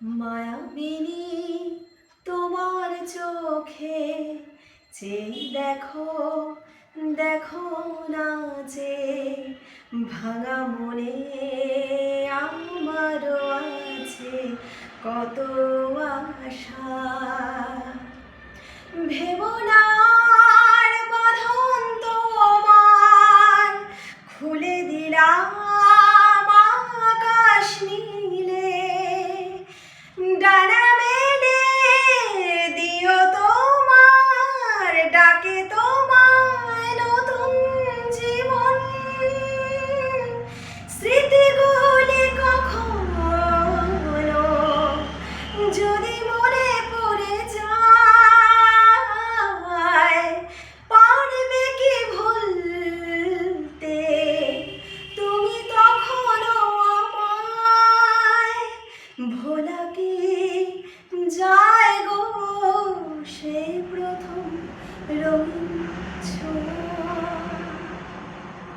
মায়াবিনী তোমার চোখে চেয়ে দেখো, দেখো না যে ভাঙা মনে আমারও আছে কত আশা। ভেবো না আর বাঁধন তোমার, খুলে দিলাম আকাশ নীলে। ডানা মেলে দিও তোমার ডাকে, তোমায় নতুন জীবন। স্মৃতিগুলি কখনো যদি মনে পড়ে যায়, পারবে কি ভুলতে তুমি তখনও আমায়? ভোলা কি যায় গো সেই প্রথম রঙিন